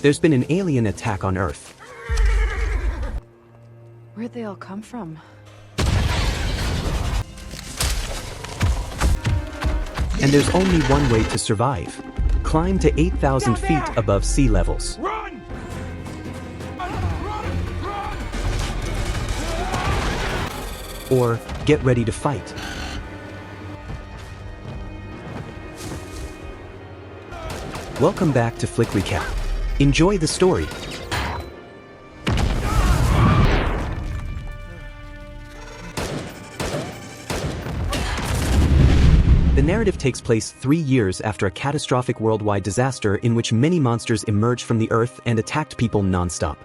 There's been an alien attack on Earth. Where'd they all come from? And there's only one way to survive. Climb to 8,000 feet above sea levels. Run! Or get ready to fight. Welcome back to Flick Recap. Enjoy the story. The narrative takes place 3 years after a catastrophic worldwide disaster in which many monsters emerged from the earth and attacked people non-stop.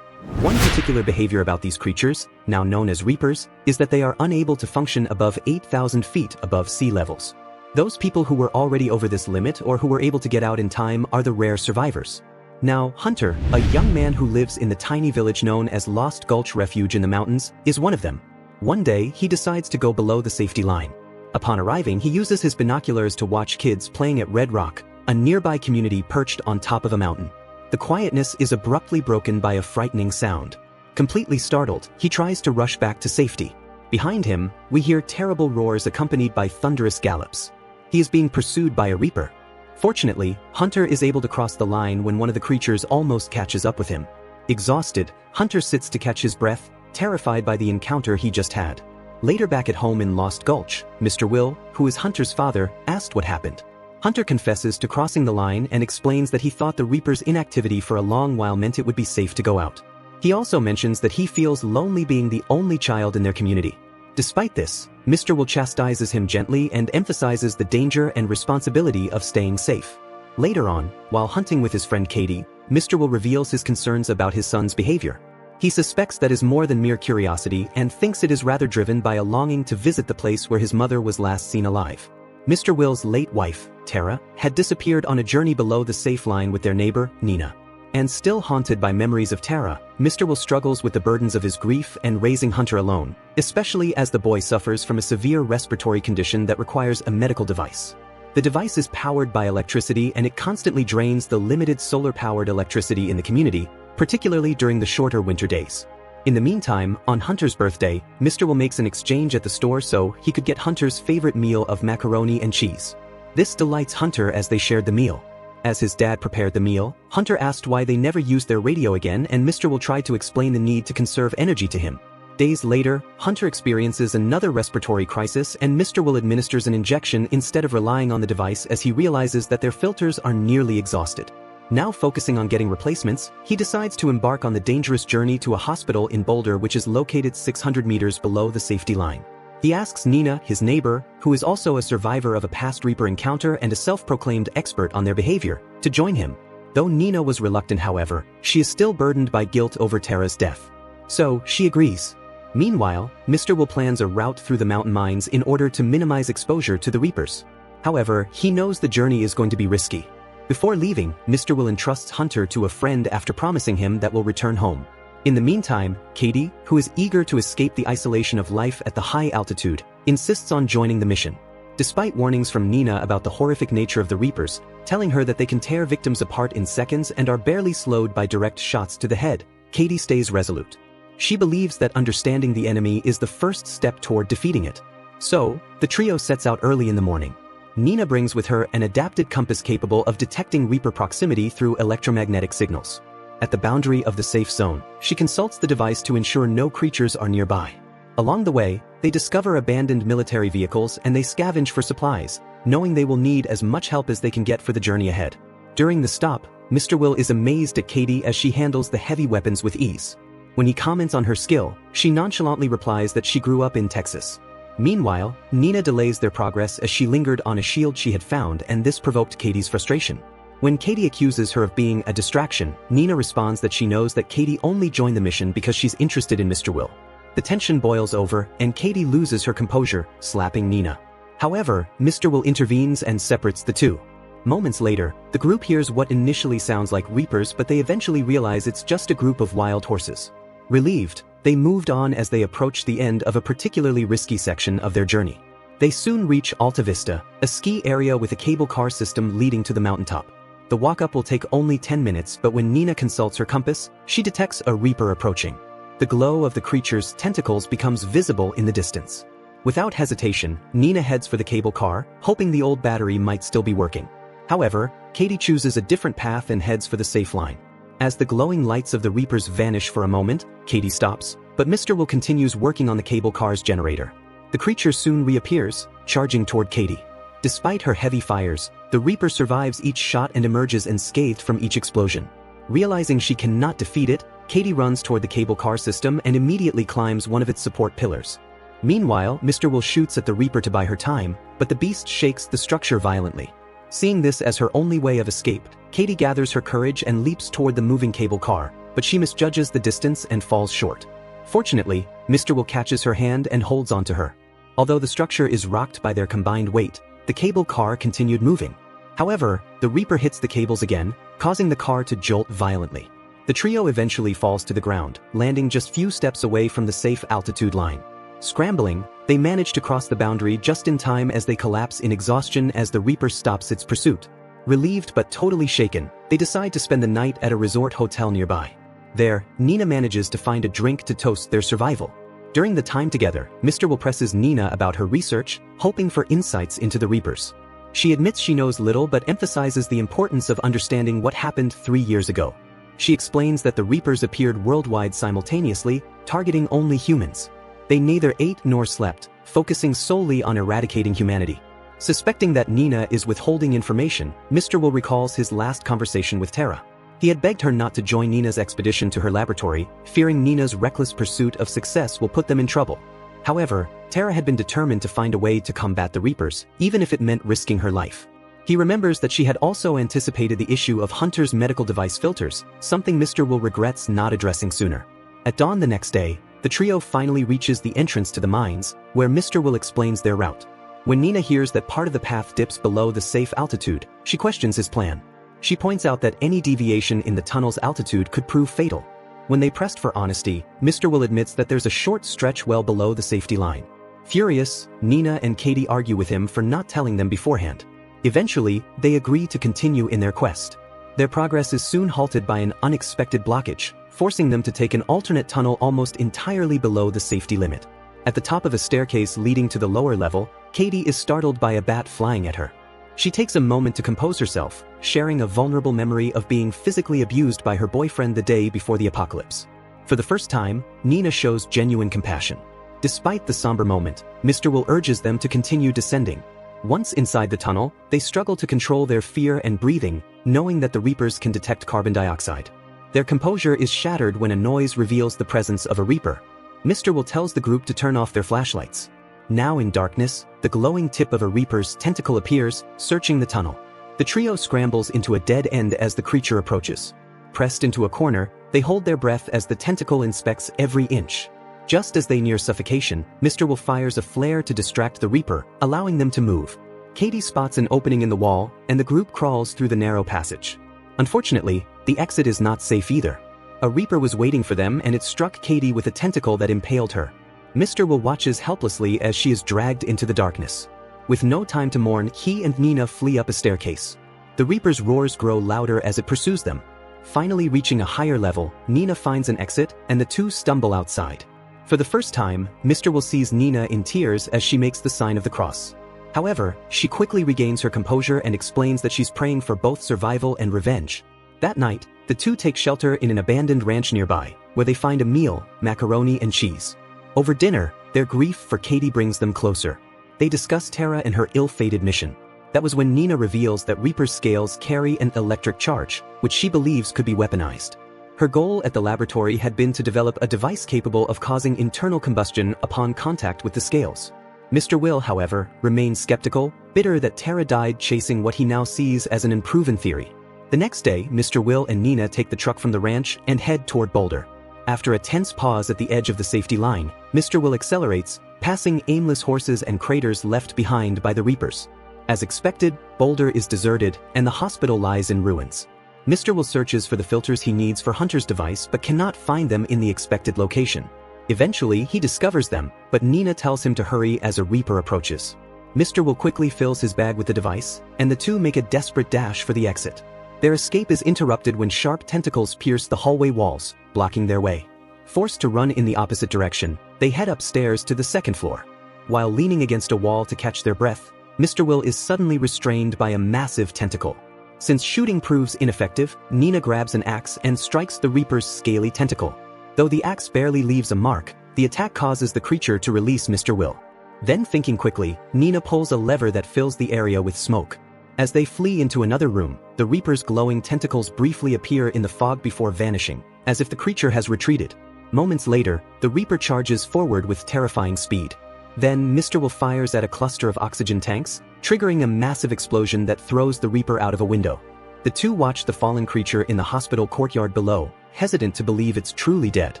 One particular behavior about these creatures, now known as Reapers, is that they are unable to function above 8,000 feet above sea levels. Those people who were already over this limit or who were able to get out in time are the rare survivors. Now, Hunter, a young man who lives in the tiny village known as Lost Gulch Refuge in the mountains, is one of them. One day, he decides to go below the safety line. Upon arriving, he uses his binoculars to watch kids playing at Red Rock, a nearby community perched on top of a mountain. The quietness is abruptly broken by a frightening sound. Completely startled, he tries to rush back to safety. Behind him, we hear terrible roars accompanied by thunderous gallops. He is being pursued by a Reaper. Fortunately, Hunter is able to cross the line when one of the creatures almost catches up with him. Exhausted, Hunter sits to catch his breath, terrified by the encounter he just had. Later back at home in Lost Gulch, Mr. Will, who is Hunter's father, asked what happened. Hunter confesses to crossing the line and explains that he thought the Reaper's inactivity for a long while meant it would be safe to go out. He also mentions that he feels lonely being the only child in their community. Despite this, Mr. Will chastises him gently and emphasizes the danger and responsibility of staying safe. Later on, while hunting with his friend Katie, Mr. Will reveals his concerns about his son's behavior. He suspects that is more than mere curiosity and thinks it is rather driven by a longing to visit the place where his mother was last seen alive. Mr. Will's late wife, Tara, had disappeared on a journey below the safe line with their neighbor, Nina. And still haunted by memories of Tara, Mr. Will struggles with the burdens of his grief and raising Hunter alone, especially as the boy suffers from a severe respiratory condition that requires a medical device. The device is powered by electricity and it constantly drains the limited solar-powered electricity in the community, particularly during the shorter winter days. In the meantime, on Hunter's birthday, Mr. Will makes an exchange at the store so he could get Hunter's favorite meal of macaroni and cheese. This delights Hunter as they shared the meal. As his dad prepared the meal, Hunter asked why they never used their radio again and Mr. Will tried to explain the need to conserve energy to him. Days later, Hunter experiences another respiratory crisis and Mr. Will administers an injection instead of relying on the device as he realizes that their filters are nearly exhausted. Now focusing on getting replacements, he decides to embark on the dangerous journey to a hospital in Boulder which is located 600 meters below the safety line. He asks Nina, his neighbor, who is also a survivor of a past Reaper encounter and a self-proclaimed expert on their behavior, to join him. Though Nina was reluctant however, she is still burdened by guilt over Tara's death. So, she agrees. Meanwhile, Mr. Will plans a route through the mountain mines in order to minimize exposure to the Reapers. However, he knows the journey is going to be risky. Before leaving, Mr. Will entrusts Hunter to a friend after promising him that will return home. In the meantime, Katie, who is eager to escape the isolation of life at the high altitude, insists on joining the mission. Despite warnings from Nina about the horrific nature of the Reapers, telling her that they can tear victims apart in seconds and are barely slowed by direct shots to the head, Katie stays resolute. She believes that understanding the enemy is the first step toward defeating it. So, the trio sets out early in the morning. Nina brings with her an adapted compass capable of detecting Reaper proximity through electromagnetic signals. At the boundary of the safe zone, she consults the device to ensure no creatures are nearby. Along the way, they discover abandoned military vehicles and they scavenge for supplies, knowing they will need as much help as they can get for the journey ahead. During the stop, Mr. Will is amazed at Katie as she handles the heavy weapons with ease. When he comments on her skill, she nonchalantly replies that she grew up in Texas. Meanwhile, Nina delays their progress as she lingered on a shield she had found and this provoked Katie's frustration. When Katie accuses her of being a distraction, Nina responds that she knows that Katie only joined the mission because she's interested in Mr. Will. The tension boils over and Katie loses her composure, slapping Nina. However, Mr. Will intervenes and separates the two. Moments later, the group hears what initially sounds like Reapers but they eventually realize it's just a group of wild horses. Relieved, they moved on as they approached the end of a particularly risky section of their journey. They soon reach Alta Vista, a ski area with a cable car system leading to the mountaintop. The walk-up will take only 10 minutes, but when Nina consults her compass, she detects a Reaper approaching. The glow of the creature's tentacles becomes visible in the distance. Without hesitation, Nina heads for the cable car, hoping the old battery might still be working. However, Katie chooses a different path and heads for the safe line. As the glowing lights of the Reapers vanish for a moment, Katie stops, but Mr. Will continues working on the cable car's generator. The creature soon reappears, charging toward Katie. Despite her heavy fires, the Reaper survives each shot and emerges unscathed from each explosion. Realizing she cannot defeat it, Katie runs toward the cable car system and immediately climbs one of its support pillars. Meanwhile, Mr. Will shoots at the Reaper to buy her time, but the beast shakes the structure violently. Seeing this as her only way of escape, Katie gathers her courage and leaps toward the moving cable car, but she misjudges the distance and falls short. Fortunately, Mr. Will catches her hand and holds onto her. Although the structure is rocked by their combined weight, the cable car continued moving. However, the Reaper hits the cables again, causing the car to jolt violently. The trio eventually falls to the ground, landing just few steps away from the safe altitude line. Scrambling, they manage to cross the boundary just in time as they collapse in exhaustion as the Reaper stops its pursuit. Relieved but totally shaken, they decide to spend the night at a resort hotel nearby. There, Nina manages to find a drink to toast their survival. During the time together, Mr. Will presses Nina about her research, hoping for insights into the Reapers. She admits she knows little but emphasizes the importance of understanding what happened 3 years ago. She explains that the Reapers appeared worldwide simultaneously, targeting only humans. They neither ate nor slept, focusing solely on eradicating humanity. Suspecting that Nina is withholding information, Mr. Will recalls his last conversation with Tara. He had begged her not to join Nina's expedition to her laboratory, fearing Nina's reckless pursuit of success will put them in trouble. However, Tara had been determined to find a way to combat the Reapers, even if it meant risking her life. He remembers that she had also anticipated the issue of Hunter's medical device filters, something Mr. Will regrets not addressing sooner. At dawn the next day, the trio finally reaches the entrance to the mines, where Mr. Will explains their route. When Nina hears that part of the path dips below the safe altitude, she questions his plan. She points out that any deviation in the tunnel's altitude could prove fatal. When they pressed for honesty, Mr. Will admits that there's a short stretch well below the safety line. Furious, Nina and Katie argue with him for not telling them beforehand. Eventually, they agree to continue in their quest. Their progress is soon halted by an unexpected blockage, forcing them to take an alternate tunnel almost entirely below the safety limit. At the top of a staircase leading to the lower level, Katie is startled by a bat flying at her. She takes a moment to compose herself, sharing a vulnerable memory of being physically abused by her boyfriend the day before the apocalypse. For the first time, Nina shows genuine compassion. Despite the somber moment, Mr. Will urges them to continue descending. Once inside the tunnel, they struggle to control their fear and breathing, knowing that the Reapers can detect carbon dioxide. Their composure is shattered when a noise reveals the presence of a Reaper. Mr. Will tells the group to turn off their flashlights. Now in darkness, the glowing tip of a Reaper's tentacle appears, searching the tunnel. The trio scrambles into a dead end as the creature approaches. Pressed into a corner, they hold their breath as the tentacle inspects every inch. Just as they near suffocation, Mr. Will fires a flare to distract the Reaper, allowing them to move. Katie spots an opening in the wall, and the group crawls through the narrow passage. Unfortunately, the exit is not safe either. A Reaper was waiting for them and it struck Katie with a tentacle that impaled her. Mr. Will watches helplessly as she is dragged into the darkness. With no time to mourn, he and Nina flee up a staircase. The Reaper's roars grow louder as it pursues them. Finally reaching a higher level, Nina finds an exit, and the two stumble outside. For the first time, Mr. Will sees Nina in tears as she makes the sign of the cross. However, she quickly regains her composure and explains that she's praying for both survival and revenge. That night, the two take shelter in an abandoned ranch nearby, where they find a meal, macaroni and cheese. Over dinner, their grief for Katie brings them closer. They discuss Tara and her ill-fated mission. That was when Nina reveals that Reaper's scales carry an electric charge, which she believes could be weaponized. Her goal at the laboratory had been to develop a device capable of causing internal combustion upon contact with the scales. Mr. Will, however, remains skeptical, bitter that Tara died chasing what he now sees as an unproven theory. The next day, Mr. Will and Nina take the truck from the ranch and head toward Boulder. After a tense pause at the edge of the safety line, Mr. Will accelerates, passing aimless horses and craters left behind by the Reapers. As expected, Boulder is deserted, and the hospital lies in ruins. Mr. Will searches for the filters he needs for Hunter's device but cannot find them in the expected location. Eventually, he discovers them, but Nina tells him to hurry as a Reaper approaches. Mr. Will quickly fills his bag with the device, and the two make a desperate dash for the exit. Their escape is interrupted when sharp tentacles pierce the hallway walls, blocking their way. Forced to run in the opposite direction, they head upstairs to the second floor. While leaning against a wall to catch their breath, Mr. Will is suddenly restrained by a massive tentacle. Since shooting proves ineffective, Nina grabs an axe and strikes the Reaper's scaly tentacle. Though the axe barely leaves a mark, the attack causes the creature to release Mr. Will. Then thinking quickly, Nina pulls a lever that fills the area with smoke. As they flee into another room, the Reaper's glowing tentacles briefly appear in the fog before vanishing, as if the creature has retreated. Moments later, the Reaper charges forward with terrifying speed. Then Mr. Will fires at a cluster of oxygen tanks, triggering a massive explosion that throws the Reaper out of a window. The two watch the fallen creature in the hospital courtyard below, hesitant to believe it's truly dead.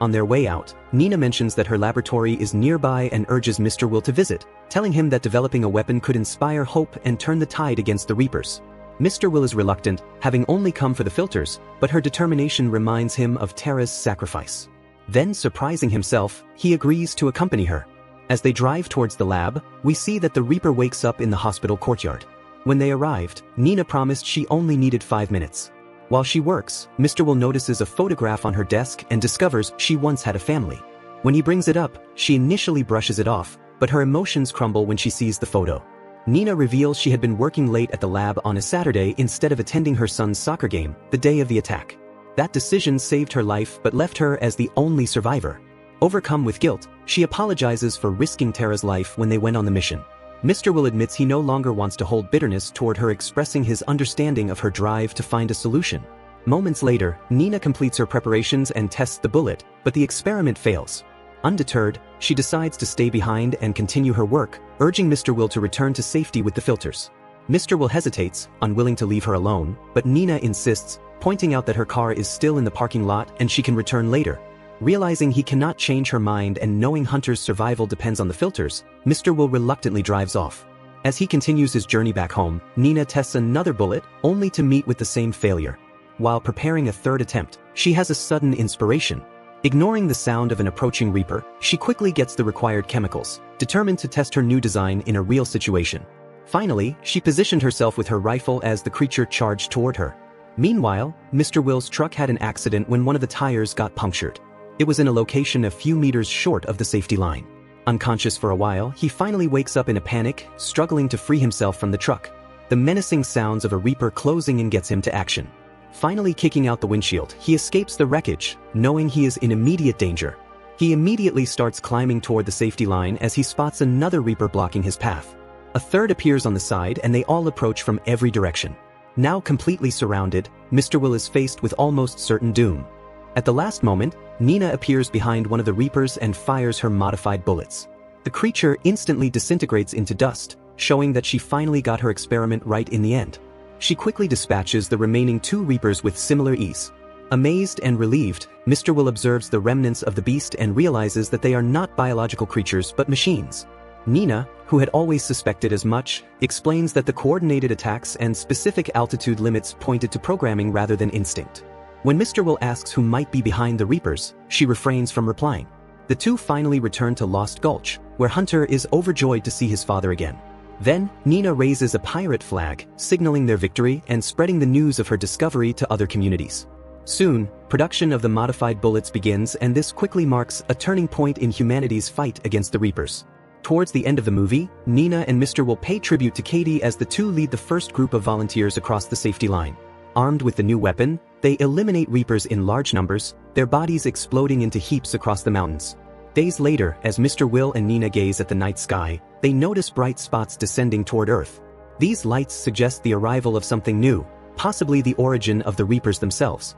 On their way out, Nina mentions that her laboratory is nearby and urges Mr. Will to visit, telling him that developing a weapon could inspire hope and turn the tide against the Reapers. Mr. Will is reluctant, having only come for the filters, but her determination reminds him of Tara's sacrifice. Then, surprising himself, he agrees to accompany her. As they drive towards the lab, we see that the Reaper wakes up in the hospital courtyard. When they arrived, Nina promised she only needed 5 minutes. While she works, Mr. Will notices a photograph on her desk and discovers she once had a family. When he brings it up, she initially brushes it off, but her emotions crumble when she sees the photo. Nina reveals she had been working late at the lab on a Saturday instead of attending her son's soccer game, the day of the attack. That decision saved her life but left her as the only survivor. Overcome with guilt, she apologizes for risking Tara's life when they went on the mission. Mr. Will admits he no longer wants to hold bitterness toward her, expressing his understanding of her drive to find a solution. Moments later, Nina completes her preparations and tests the bullet, but the experiment fails. Undeterred, she decides to stay behind and continue her work, urging Mr. Will to return to safety with the filters. Mr. Will hesitates, unwilling to leave her alone, but Nina insists, pointing out that her car is still in the parking lot and she can return later. Realizing he cannot change her mind and knowing Hunter's survival depends on the filters, Mr. Will reluctantly drives off. As he continues his journey back home, Nina tests another bullet, only to meet with the same failure. While preparing a third attempt, she has a sudden inspiration. Ignoring the sound of an approaching Reaper, she quickly gets the required chemicals, determined to test her new design in a real situation. Finally, she positioned herself with her rifle as the creature charged toward her. Meanwhile, Mr. Will's truck had an accident when one of the tires got punctured. It was in a location a few meters short of the safety line. Unconscious for a while, he finally wakes up in a panic, struggling to free himself from the truck. The menacing sounds of a Reaper closing in gets him to action. Finally kicking out the windshield, he escapes the wreckage, knowing he is in immediate danger. He immediately starts climbing toward the safety line as he spots another Reaper blocking his path. A third appears on the side and they all approach from every direction. Now completely surrounded, Mr. Will is faced with almost certain doom. At the last moment, Nina appears behind one of the Reapers and fires her modified bullets. The creature instantly disintegrates into dust, showing that she finally got her experiment right in the end. She quickly dispatches the remaining 2 Reapers with similar ease. Amazed and relieved, Mr. Will observes the remnants of the beast and realizes that they are not biological creatures but machines. Nina, who had always suspected as much, explains that the coordinated attacks and specific altitude limits pointed to programming rather than instinct. When Mr. Will asks who might be behind the Reapers, she refrains from replying. The two finally return to Lost Gulch, where Hunter is overjoyed to see his father again. Then, Nina raises a pirate flag, signaling their victory and spreading the news of her discovery to other communities. Soon, production of the modified bullets begins, and this quickly marks a turning point in humanity's fight against the Reapers. Towards the end of the movie, Nina and Mr. Will pay tribute to Katie as the two lead the first group of volunteers across the safety line. Armed with the new weapon, they eliminate Reapers in large numbers, their bodies exploding into heaps across the mountains. Days later, as Mr. Will and Nina gaze at the night sky, they notice bright spots descending toward Earth. These lights suggest the arrival of something new, possibly the origin of the Reapers themselves.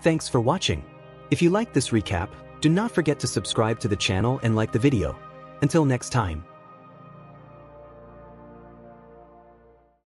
Thanks for watching. If you liked this recap, do not forget to subscribe to the channel and like the video. Until next time.